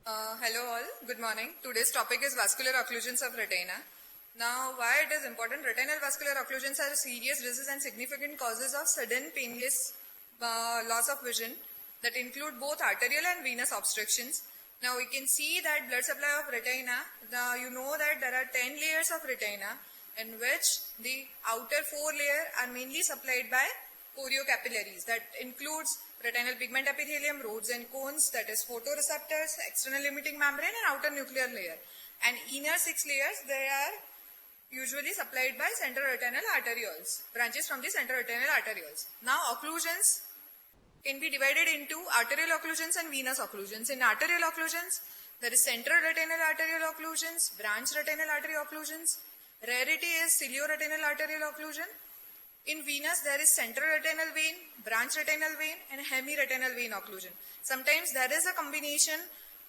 Hello all, good morning. Today's topic is vascular occlusions of retina. Now, why it is important? Retinal vascular occlusions are serious disease and significant causes of sudden painless loss of vision that include both arterial and venous obstructions. Now, we can see that blood supply of retina, you know that there are 10 layers of retina in which the outer 4 layers are mainly supplied by choriocapillaries. That includes retinal pigment epithelium, rods and cones, that is photoreceptors, external limiting membrane and outer nuclear layer. And inner 6 layers, they are usually supplied by central retinal arterioles, branches from the central retinal arterioles. Now occlusions can be divided into arterial occlusions and venous occlusions. In arterial occlusions, there is central retinal arterial occlusions, branch retinal artery occlusions. Rarity is cilioretinal arterial occlusion. In venous, there is central retinal vein, branch retinal vein and hemiretinal vein occlusion. Sometimes there is a combination,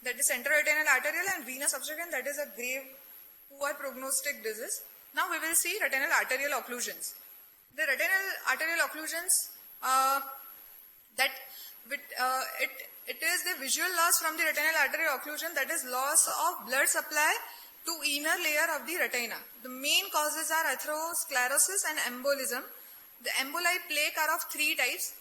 that is central retinal arterial and venous obstruction, that is a grave, poor prognostic disease. Now we will see retinal arterial occlusions. The retinal arterial occlusions, it is the visual loss from the retinal arterial occlusion, that is loss of blood supply to inner layer of the retina. The main causes are atherosclerosis and embolism. The emboli plaque are of 3 types.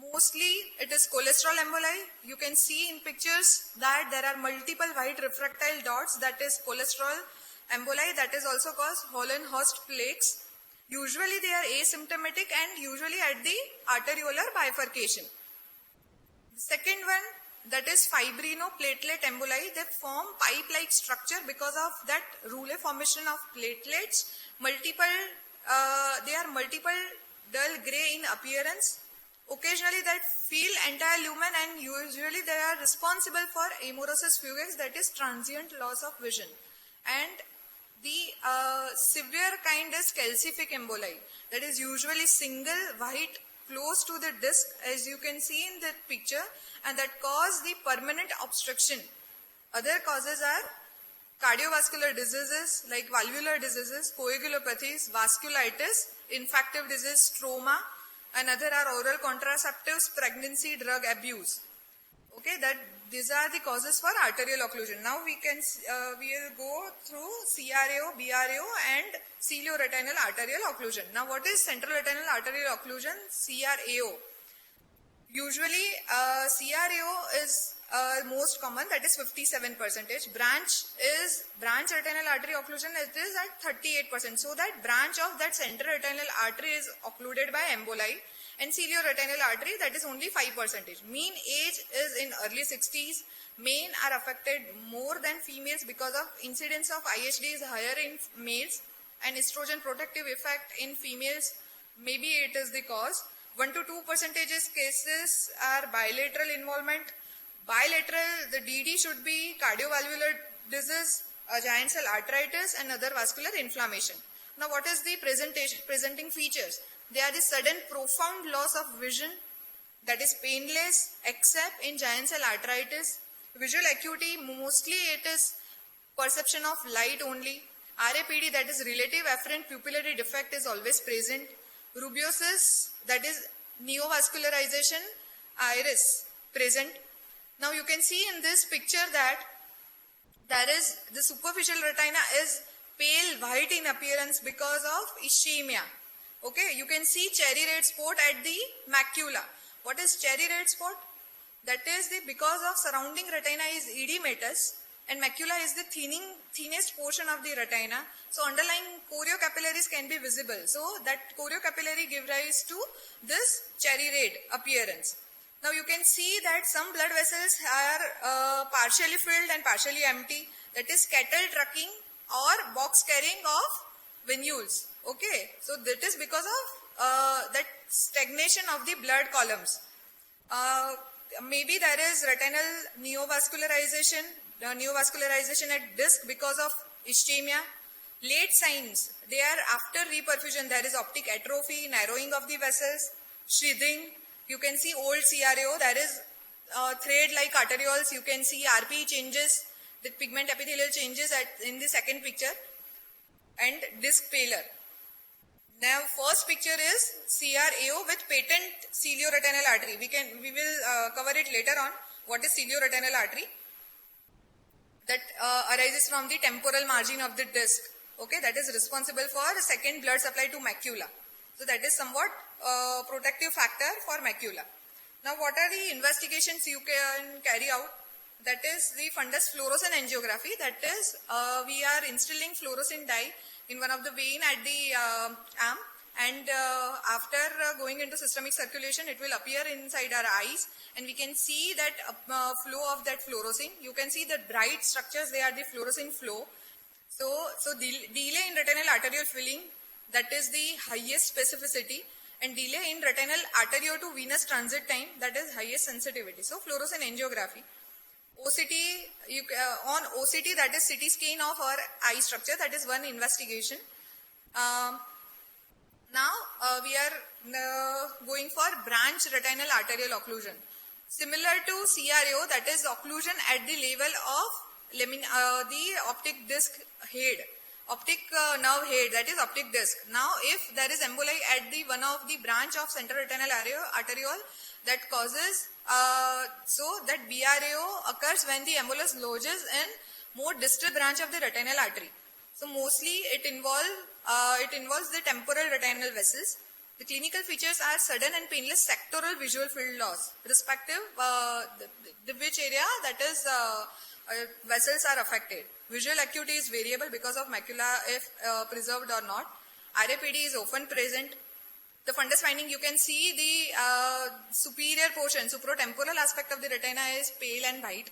Mostly it is cholesterol emboli. You can see in pictures that there are multiple white refractile dots, that is cholesterol emboli, that is also called Hollenhorst plaques. Usually they are asymptomatic and usually at the arteriolar bifurcation. The second one, that is fibrinoplatelet emboli. They form pipe-like structure because of that rouleau formation of platelets. They are multiple dull gray in appearance. Occasionally they feel entire lumen and usually they are responsible for amaurosis fugax, that is transient loss of vision. And the severe kind is calcific emboli, that is usually single white close to the disc, as you can see in the picture, and that cause the permanent obstruction. Other causes are cardiovascular diseases like valvular diseases, coagulopathies, vasculitis, infective disease, stroma, and other are oral contraceptives, pregnancy, drug abuse. Okay, these are the causes for arterial occlusion. Now we will go through CRAO, BRAO and cilioretinal arterial occlusion. Now what is central retinal arterial occlusion? CRAO. Usually CRAO is most common, that is 57%. Branch retinal artery occlusion, it is at 38%. So that branch of that central retinal artery is occluded by emboli, and cilioretinal artery, that is only 5%. Mean age is in early 60s. Men are affected more than females because of incidence of IHD is higher in males, and estrogen protective effect in females, maybe it is the cause. 1 to 2% cases are bilateral involvement. Bilateral, the DD should be cardiovalvular disease, giant cell arteritis and other vascular inflammation. Now what is the presenting features? They are the sudden profound loss of vision, that is painless except in giant cell arteritis. Visual acuity, mostly it is perception of light only. RAPD, that is relative afferent pupillary defect, is always present. Rubiosis, that is neovascularization, iris present. Now you can see in this picture that there is the superficial retina is pale white in appearance because of ischemia. Okay, you can see cherry red spot at the macula. What is cherry red spot? That is because of surrounding retina is edematous and macula is the thinnest portion of the retina. So underlying choriocapillaries can be visible. So that choriocapillary give rise to this cherry red appearance. Now you can see that some blood vessels are partially filled and partially empty. That is cattle trucking or box carrying of venules. Okay, so that is because of that stagnation of the blood columns. Maybe there is retinal neovascularization at disc because of ischemia. Late signs, they are after reperfusion. There is optic atrophy, narrowing of the vessels, sheathing. You can see old CRAO, there is thread-like arterioles. You can see RPE changes, the pigment epithelial changes in the second picture, and disc failure. Now first picture is CRAO with patent cilioretinal artery. We will cover it later on. What is cilioretinal artery? that arises from the temporal margin of the disc. Okay, that is responsible for second blood supply to macula. So that is somewhat protective factor for macula. Now, what are the investigations you can carry out? That is the fundus fluorescein angiography. That is, we are instilling fluorescein dye in one of the vein at the arm, and after going into systemic circulation, it will appear inside our eyes, and we can see that flow of that fluorescein. You can see the bright structures, they are the fluorescein flow. So delay in retinal arterial filling, that is the highest specificity, and delay in retinal arterio to venous transit time, that is highest sensitivity. So fluorescein angiography. OCT, on OCT, that is CT scan of our eye structure, that is one investigation. Now we are going for branch retinal arterial occlusion. Similar to CRO, that is occlusion at the level of the optic disc head, optic nerve head, that is optic disc. Now if there is emboli at the one of the branch of central retinal arteriole, that causes, so that BRAO occurs when the embolus lodges in more distal branch of the retinal artery. So mostly it involves the temporal retinal vessels. The clinical features are sudden and painless sectoral visual field loss, respective which area that is vessels are affected. Visual acuity is variable because of macula if preserved or not. RAPD is often present. The fundus finding, you can see the superior portion, supratemporal aspect of the retina is pale and white.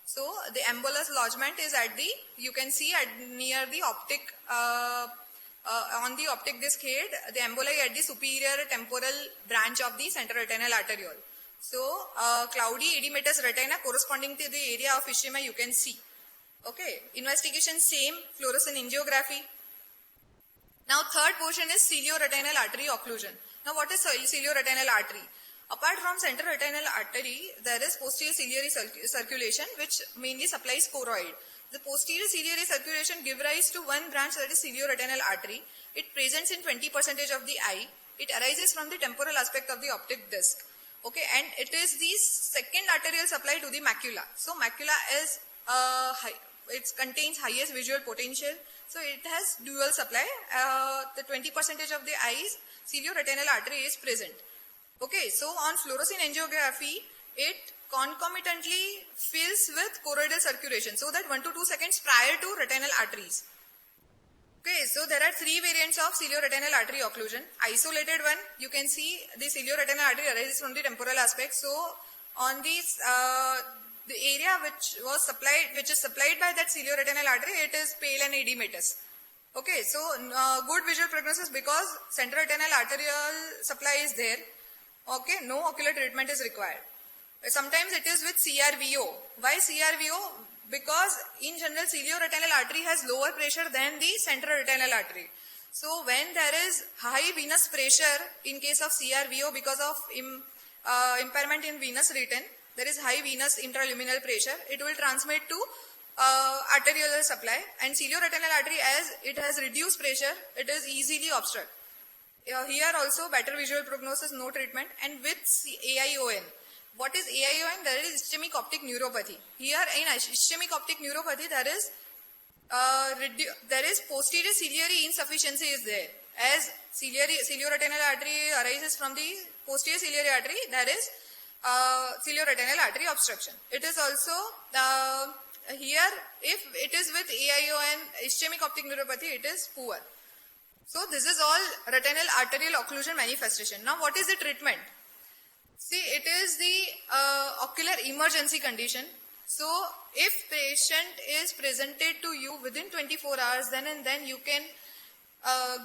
So the embolus lodgement is at the, you can see at near the optic, on the optic disc head, the emboli at the superior temporal branch of the central retinal arteriole. So cloudy edematous retina corresponding to the area of ischemia you can see. Okay, investigation same, fluorescein angiography. Now third portion is cilioretinal artery occlusion. Now what is cilioretinal artery? Apart from central retinal artery, there is posterior ciliary circulation which mainly supplies choroid. The posterior ciliary circulation give rise to one branch, that is cilioretinal artery. It presents in 20% of the eye. It arises from the temporal aspect of the optic disc. Okay, and it is the second arterial supply to the macula. So macula is it contains highest visual potential. So it has dual supply. The 20% of the eyes, cilioretinal artery is present. Okay, so on fluorescein angiography, it concomitantly fills with choroidal circulation, so that 1 to 2 seconds prior to retinal arteries. Okay, so there are three variants of cilioretinal artery occlusion. Isolated one, you can see the cilioretinal artery arises from the temporal aspect. So on these, the area which is supplied by that cilioretinal artery, it is pale and edematous. Okay, so good visual prognosis because central retinal arterial supply is there. Okay, no ocular treatment is required. Sometimes it is with CRVO. Why CRVO? Because in general cilioretinal artery has lower pressure than the central retinal artery. So when there is high venous pressure in case of CRVO because of impairment in venous retin, there is high venous intraluminal pressure, it will transmit to arterial supply, and cilioretinal artery, as it has reduced pressure, it is easily obstruct. Here also better visual prognosis, no treatment, and with AION. What is AION? There is ischemic optic neuropathy. Here in ischemic optic neuropathy, there is posterior ciliary insufficiency is there. As cilioretinal artery arises from the posterior ciliary artery, there is cilioretinal artery obstruction. It is also here, if it is with AION, ischemic optic neuropathy, it is poor. So this is all retinal arterial occlusion manifestation. Now what is the treatment? See, it is the ocular emergency condition. So if patient is presented to you within 24 hours, then and then you can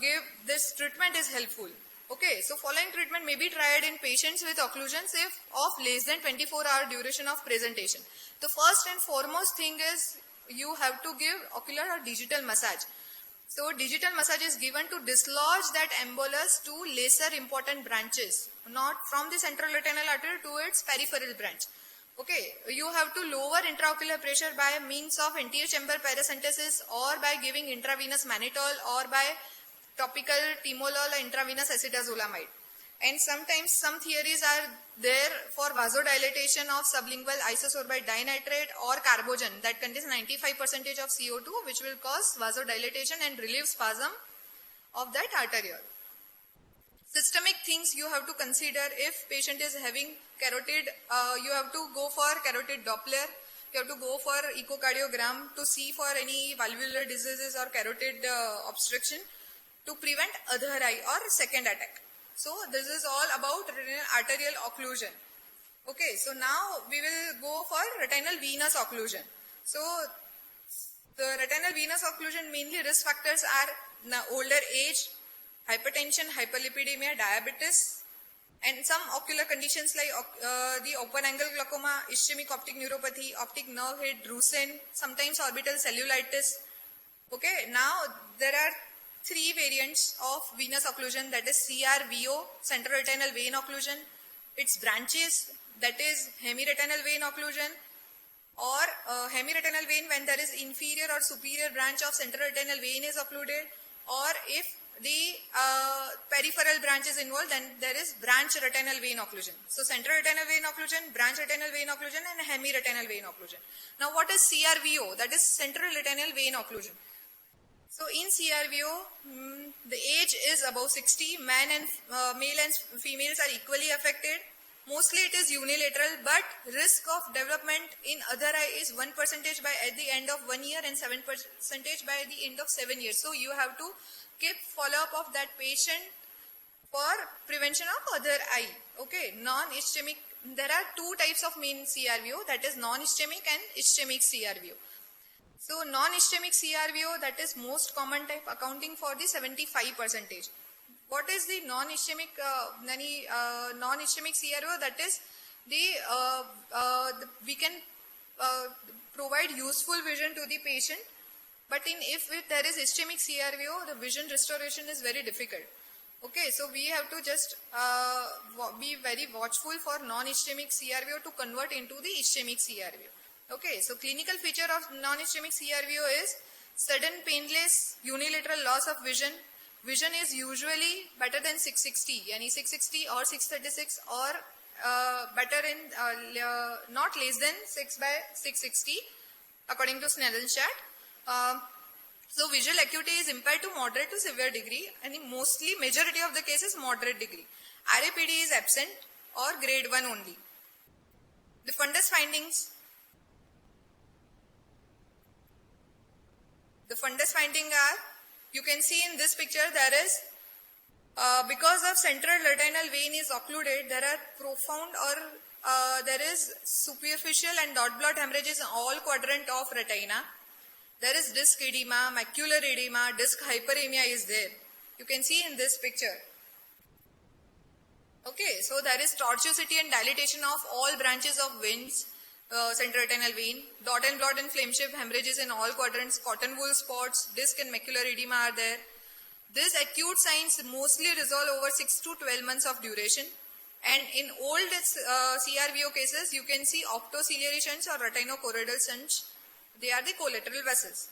give this treatment is helpful. Okay, so following treatment may be tried in patients with occlusions if of less than 24-hour duration of presentation. The first and foremost thing is you have to give ocular or digital massage. So digital massage is given to dislodge that embolus to lesser important branches, not from the central retinal artery to its peripheral branch. Okay, you have to lower intraocular pressure by means of anterior chamber paracentesis or by giving intravenous mannitol or by topical timolol or intravenous acetazolamide. And sometimes some theories are there for vasodilatation of sublingual isosorbate dinitrate or carbogen that contains 95% of CO2, which will cause vasodilatation and relieve spasm of that arteriole. Systemic things you have to consider if patient is having carotid, you have to go for carotid Doppler, you have to go for echocardiogram to see for any valvular diseases or carotid obstruction to prevent other eye or second attack. So this is all about retinal arterial occlusion. Okay, so now we will go for retinal venous occlusion. So the retinal venous occlusion mainly risk factors are older age, hypertension, hyperlipidemia, diabetes, and some ocular conditions like the open angle glaucoma, ischemic optic neuropathy, optic nerve head, drusen, sometimes orbital cellulitis. Okay, now there are three variants of venous occlusion, that is CRVO, central retinal vein occlusion, its branches, that is hemiretinal vein occlusion, or hemiretinal vein when there is inferior or superior branch of central retinal vein is occluded, or if the peripheral branch is involved, then there is branch retinal vein occlusion. So central retinal vein occlusion, branch retinal vein occlusion, and hemiretinal vein occlusion. Now what is CRVO? That is central retinal vein occlusion. So in CRVO, the age is above 60, male and females are equally affected. Mostly it is unilateral, but risk of development in other eye is 1% at the end of 1 year and 7% by the end of 7 years. So you have to keep follow-up of that patient for prevention of other eye. Okay, non-ischemic, there are two types of main CRVO, that is non-ischemic and ischemic CRVO. So non-ischemic CRVO, that is most common type, accounting for the 75%. What is the non-ischemic CRVO? That is we can provide useful vision to the patient, but if there is ischemic CRVO, the vision restoration is very difficult. Okay, so we have to just be very watchful for non-ischemic CRVO to convert into the ischemic CRVO. Okay, so clinical feature of non-ischemic CRVO is sudden painless unilateral loss of vision. Vision is usually better than 660, yani 660 or 636 or better in not less than 6 by 660 according to Snellen's chart. So visual acuity is impaired to moderate to severe degree, and in mostly majority of the cases moderate degree. RAPD is absent or grade 1 only. The fundus findings. The fundus finding are, you can see in this picture, there is, because of central retinal vein is occluded, there are profound or there is superficial and dot blot hemorrhages in all quadrant of retina. There is disc edema, macular edema, disc hyperemia is there. You can see in this picture. Okay, so there is tortuosity and dilatation of all branches of veins, central retinal vein, dot and blot and flame shaped hemorrhages in all quadrants, cotton wool spots, disc and macular edema are there. These acute signs mostly resolve over 6 to 12 months of duration, and in old CRVO cases you can see optociliary shunts or retinochoroidal shunts. They are the collateral vessels.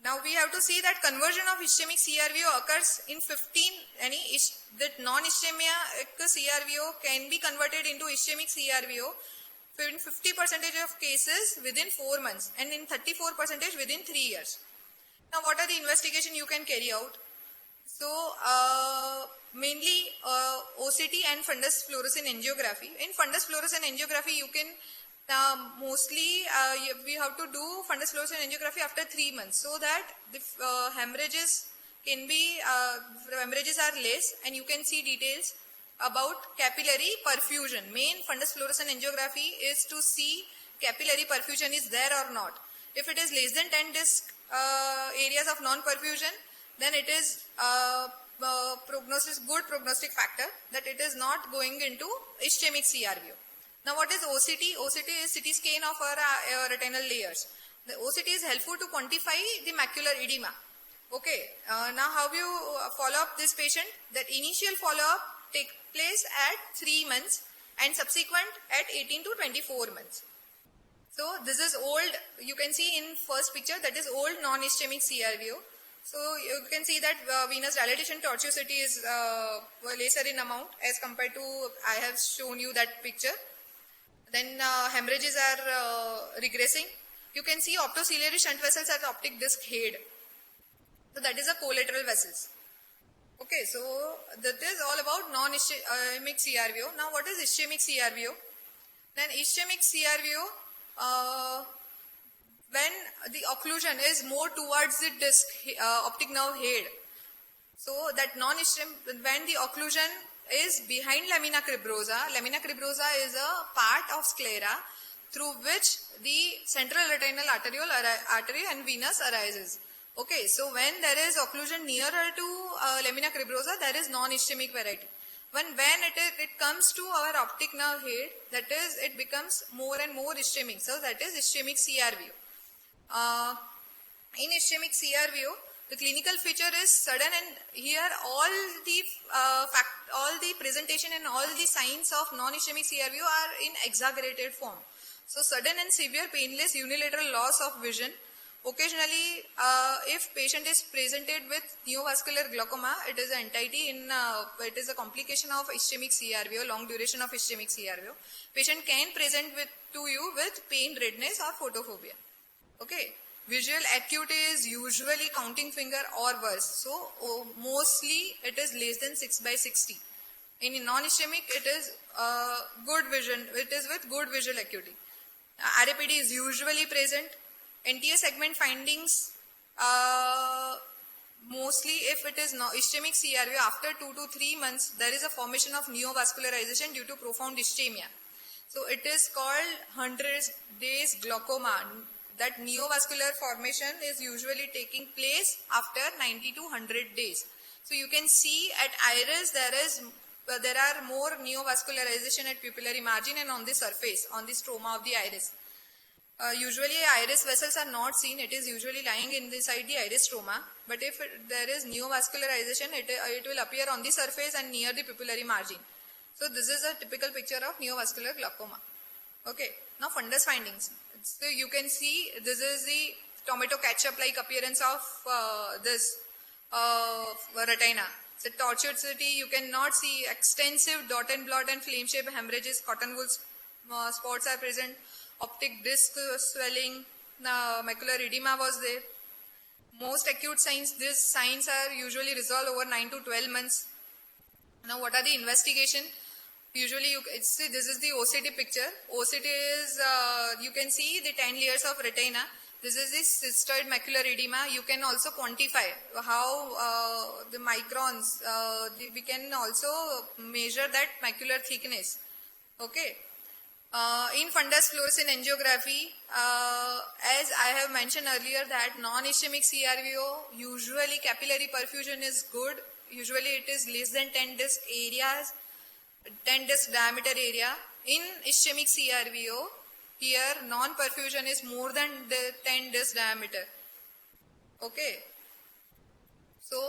Now we have to see that conversion of ischemic CRVO occurs in 15, that non-ischemic CRVO can be converted into ischemic CRVO in 50% of cases within 4 months and in 34% within 3 years. Now what are the investigation you can carry out? So mainly OCT and fundus fluorescein angiography. In fundus fluorescein angiography you can mostly we have to do fundus fluorescein angiography after 3 months, so that the hemorrhages can be hemorrhages are less and you can see details about capillary perfusion. Main fundus fluorescein angiography is to see capillary perfusion is there or not. If it is less than 10 disc areas of non-perfusion, then it is good prognostic factor that it is not going into ischemic CRVO. Now what is OCT? OCT is CT scan of our retinal layers. The OCT is helpful to quantify the macular edema. Okay, now how you follow up this patient? That initial follow up take place at 3 months and subsequent at 18 to 24 months. So this is old, you can see in first picture, that is old non-ischemic CRVO. So you can see that venous dilatation tortuosity is lesser in amount as compared to, I have shown you that picture. Then hemorrhages are regressing. You can see optociliary shunt vessels at the optic disc head. So that is a collateral vessels. Okay, so that is all about non-ischemic CRVO. Now what is ischemic CRVO? Then ischemic CRVO, when the occlusion is more towards the disc, optic nerve head. So that when the occlusion is behind lamina cribrosa is a part of sclera through which the central retinal artery and venous arises. Okay, so when there is occlusion nearer to lamina cribrosa, there is non-ischemic variety. When it comes to our optic nerve head, that is, it becomes more and more ischemic. So that is ischemic CRVO. In ischemic CRVO, the clinical feature is sudden, and here all the presentation and all the signs of non-ischemic CRVO are in exaggerated form. So sudden and severe painless unilateral loss of vision. Occasionally, if patient is presented with neovascular glaucoma, it is an entity it is a complication of ischemic CRVO, long duration of ischemic CRVO. Patient can present to you with pain, redness or photophobia. Okay. Visual acuity is usually counting finger or worse. So mostly it is less than 6/60. In non-ischemic, it is good vision. It is with good visual acuity. RAPD is usually present. NTA segment findings, mostly if it is ischemic CRVO, after 2 to 3 months, there is a formation of neovascularization due to profound ischemia. So it is called 100 days glaucoma. That neovascular formation is usually taking place after 90 to 100 days. So you can see at iris there are more neovascularization at pupillary margin and on the surface, on the stroma of the iris. Usually iris vessels are not seen, it is usually lying inside the iris stroma. But if there is neovascularization, it will appear on the surface and near the pupillary margin. So this is a typical picture of neovascular glaucoma. Okay, now fundus findings. So you can see this is the tomato ketchup like appearance of this retina. So tortuosity, you cannot see extensive dot and blot and flame shaped hemorrhages, cotton wool spots are present, optic disc swelling, macular edema was there. Most acute signs, these signs are usually resolved over 9 to 12 months. Now what are the investigation? Usually, this is the OCT picture. OCT is, you can see the 10 layers of retina. This is the cystoid macular edema. You can also quantify how the microns, we can also measure that macular thickness. Okay. In fundus fluorescein angiography, as I have mentioned earlier, that non-ischemic CRVO, usually capillary perfusion is good. Usually it is less than 10 disc areas. 10 disc diameter area. In ischemic CRVO, here non-perfusion is more than the 10 disc diameter. Okay. So,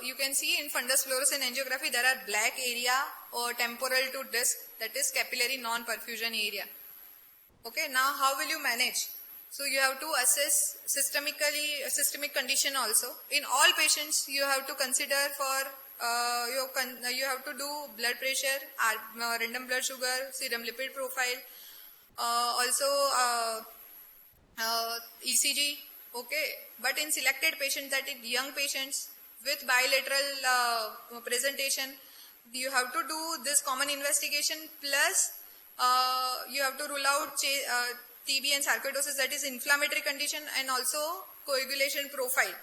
you can see in fundus fluorescein angiography, there are black area or temporal to disc, that is capillary non-perfusion area. Okay, now how will you manage? So, you have to assess systemic condition also. In all patients, you have to consider for you have to do blood pressure, random blood sugar, serum lipid profile, also ECG. Okay, but in selected patients, that is young patients with bilateral presentation, you have to do this common investigation, plus you have to rule out TB and sarcoidosis, that is inflammatory condition, and also coagulation profile.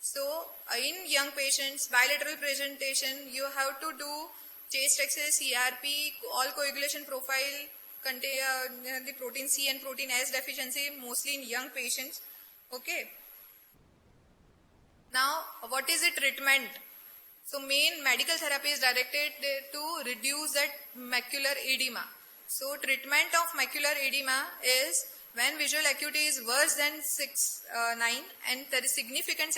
So, in young patients, bilateral presentation, you have to do chest X-ray, CRP, all coagulation profile, contain the protein C and protein S deficiency, mostly in young patients. Okay. Now, what is the treatment? So, main medical therapy is directed to reduce that macular edema. So, treatment of macular edema is when visual acuity is worse than 6/9 and there is significant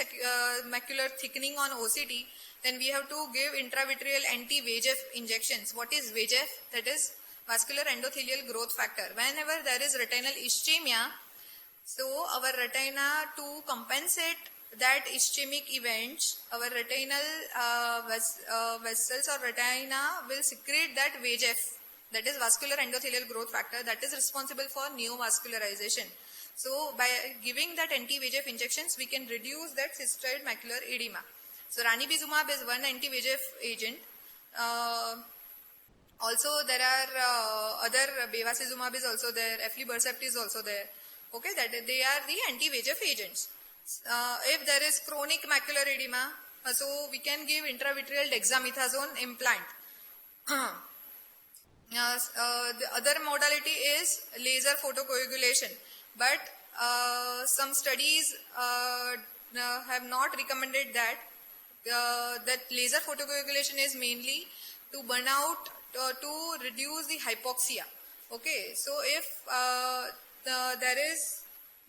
macular thickening on OCT, then we have to give intravitreal anti-VEGF injections. What is VEGF? That is vascular endothelial growth factor. Whenever there is retinal ischemia, so our retina, to compensate that ischemic events, our retinal vessels or retina will secrete that VEGF, that is vascular endothelial growth factor, that is responsible for neovascularization. So by giving that anti-VEGF injections, we can reduce that cystoid macular edema. So ranibizumab is one anti-VEGF agent. Also there are other, bevacizumab is also there, aflibercept is also there. Okay, that they are the anti-VEGF agents. If there is chronic macular edema, so we can give intravitreal dexamethasone implant. The other modality is laser photocoagulation, but some studies have not recommended that. That laser photocoagulation is mainly to burn out, to reduce the hypoxia. Okay, so if there is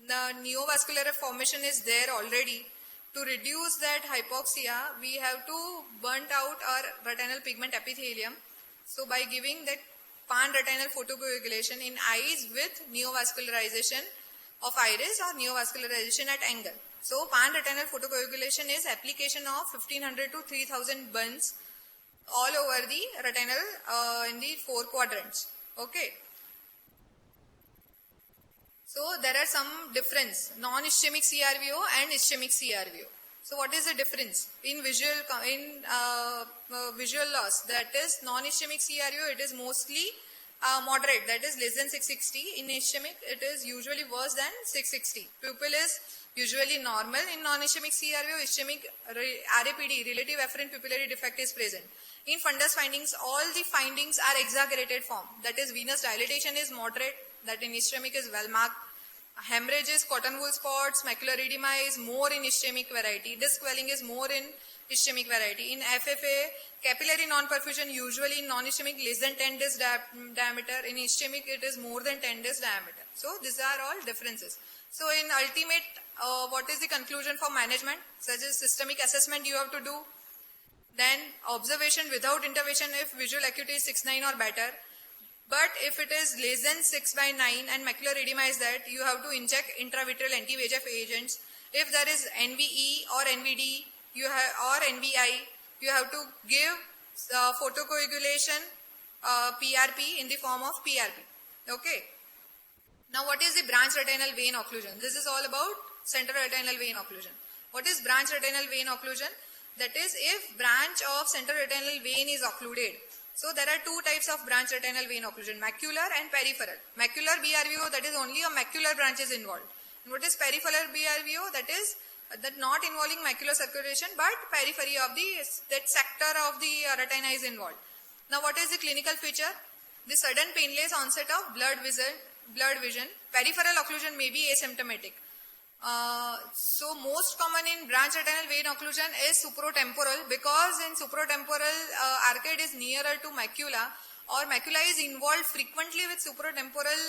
the neovascular formation is there already, to reduce that hypoxia, we have to burn out our retinal pigment epithelium. So by giving that pan-retinal photocoagulation in eyes with neovascularization of iris or neovascularization at angle. So pan-retinal photocoagulation is application of 1500 to 3000 burns all over the retinal in the 4 quadrants. Okay. So there are some difference, non-ischemic CRVO and ischemic CRVO. So what is the difference in visual loss? That is non-ischemic CRVO, it is mostly moderate, that is less than 660. In ischemic, it is usually worse than 660. Pupil is usually normal. In non-ischemic CRVO, ischemic RAPD, relative afferent pupillary defect is present. In fundus findings, all the findings are exaggerated form. That is venous dilatation is moderate, that in ischemic is well marked. Hemorrhages, cotton wool spots, macular edema is more in ischemic variety. Disc swelling is more in ischemic variety. In FFA, capillary non-perfusion usually in non-ischemic less than 10 disc diameter. In ischemic, it is more than 10 disc diameter. So these are all differences. So in ultimate, what is the conclusion for management? Such as systemic assessment you have to do. Then observation without intervention if visual acuity is 6/9 or better. But if it is less than 6/9 and macular edema is that, you have to inject intravitreal anti-VEGF agents. If there is NVE or NVD or NVI, you have to give photocoagulation PRP in the form of PRP. Okay. Now what is the branch retinal vein occlusion? This is all about central retinal vein occlusion. What is branch retinal vein occlusion? That is if branch of central retinal vein is occluded. So there are two types of branch retinal vein occlusion, macular and peripheral. Macular BRVO, that is only a macular branch is involved. And what is peripheral BRVO? That is that not involving macular circulation but periphery of that sector of the retina is involved. Now what is the clinical feature? The sudden painless onset of blurred vision. Peripheral occlusion may be asymptomatic. So most common in branch retinal vein occlusion is supratemporal, because in supratemporal arcade is nearer to macula, or macula is involved frequently with supratemporal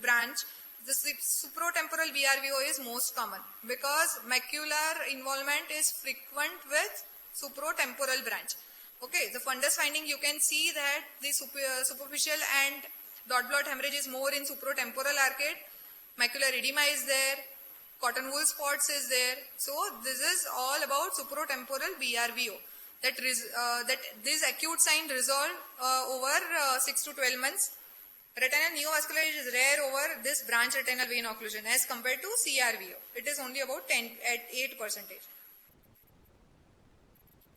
branch. The supratemporal BRVO is most common because macular involvement is frequent with supratemporal branch. Okay, the fundus finding you can see that the superficial and dot blot hemorrhage is more in supratemporal arcade. Macular edema is there, cotton wool spots is there. So this is all about supratemporal BRVO. That this acute sign resolve over 6 to 12 months. Retinal neovascularization is rare over this branch retinal vein occlusion as compared to CRVO. It is only about 8%.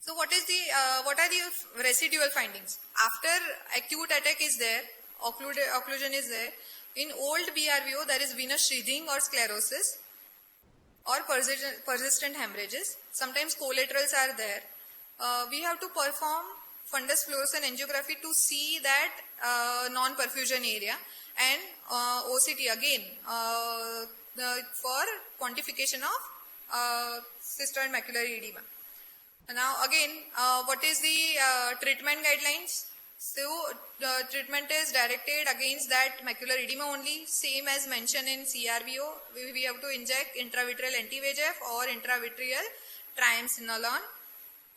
So what are the residual findings? After acute attack is there, occlusion is there. In old BRVO, there is venous sheathing or sclerosis or persistent hemorrhages. Sometimes collaterals are there. We have to perform fundus fluorescent angiography to see that non-perfusion area, and OCT again for quantification of cystoid macular edema. Now again, what is the treatment guidelines? So the treatment is directed against that macular edema only, same as mentioned in CRVO. We have to inject intravitreal anti-VEGF or intravitreal triamcinolone.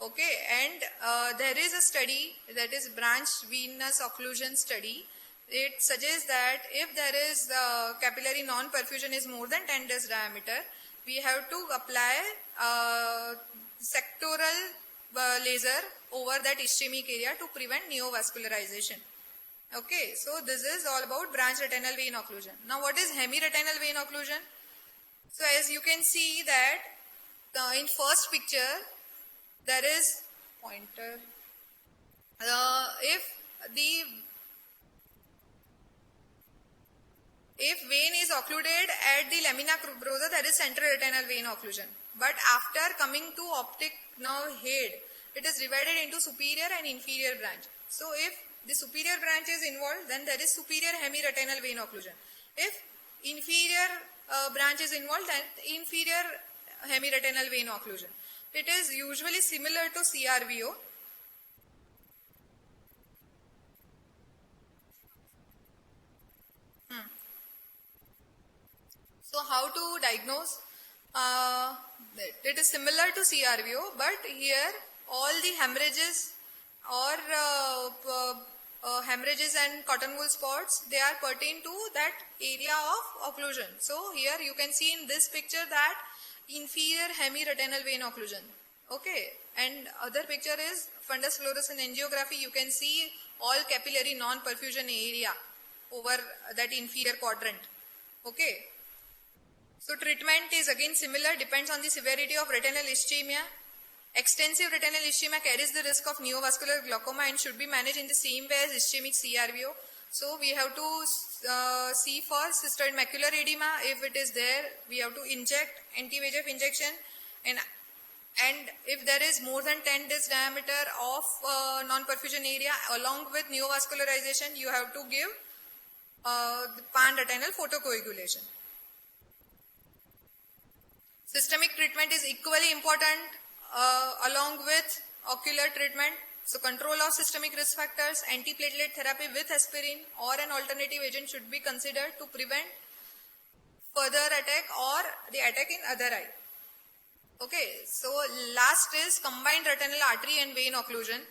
Okay, and there is a study, that is branch venous occlusion study. It suggests that if there is capillary non-perfusion is more than 10 disc diameter, we have to apply sectoral laser over that ischemic area to prevent neovascularization. Okay, so this is all about branch retinal vein occlusion. Now what is hemiretinal vein occlusion? So as you can see that in first picture there is pointer. If vein is occluded at the lamina cribrosa, there is central retinal vein occlusion. But after coming to optic nerve head, it is divided into superior and inferior branch. So if the superior branch is involved, then there is superior hemiretinal vein occlusion. If inferior branch is involved, then inferior hemiretinal vein occlusion. It is usually similar to CRVO. So how to diagnose? It is similar to CRVO, but here all the hemorrhages or hemorrhages and cotton wool spots, they are pertain to that area of occlusion. So here you can see in this picture that inferior hemiretinal vein occlusion. Okay, and other picture is fundus fluorescent angiography. You can see all capillary non-perfusion area over that inferior quadrant. Okay. So treatment is again similar, depends on the severity of retinal ischemia. Extensive retinal ischemia carries the risk of neovascular glaucoma and should be managed in the same way as ischemic CRVO. So we have to see for cystoid macular edema. If it is there, we have to inject anti-VEGF injection, and if there is more than 10 disc diameter of non-perfusion area along with neovascularization, you have to give the pan-retinal photocoagulation. Systemic treatment is equally important along with ocular treatment. So control of systemic risk factors, antiplatelet therapy with aspirin or an alternative agent should be considered to prevent further attack or the attack in other eye. Okay, so last is combined retinal artery and vein occlusion.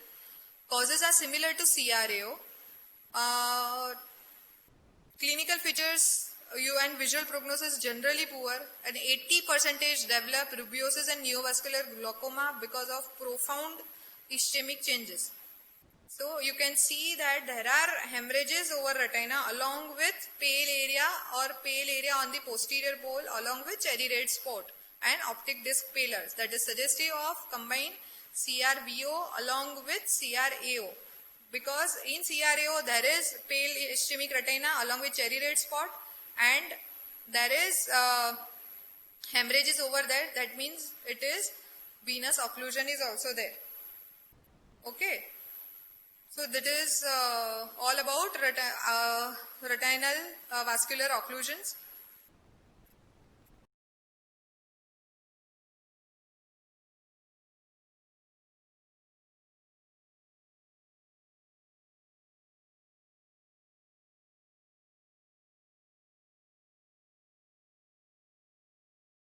Causes are similar to CRAO. Clinical features and visual prognosis generally poor, and 80% develop rubeosis and neovascular glaucoma because of profound ischemic changes. So you can see that there are hemorrhages over retina along with pale area on the posterior pole along with cherry red spot and optic disc pallors. That is suggestive of combined CRVO along with CRAO. Because in CRAO there is pale ischemic retina along with cherry red spot, and there is hemorrhages over there. That means it is venous occlusion is also there. Okay. So that is all about retinal vascular occlusions.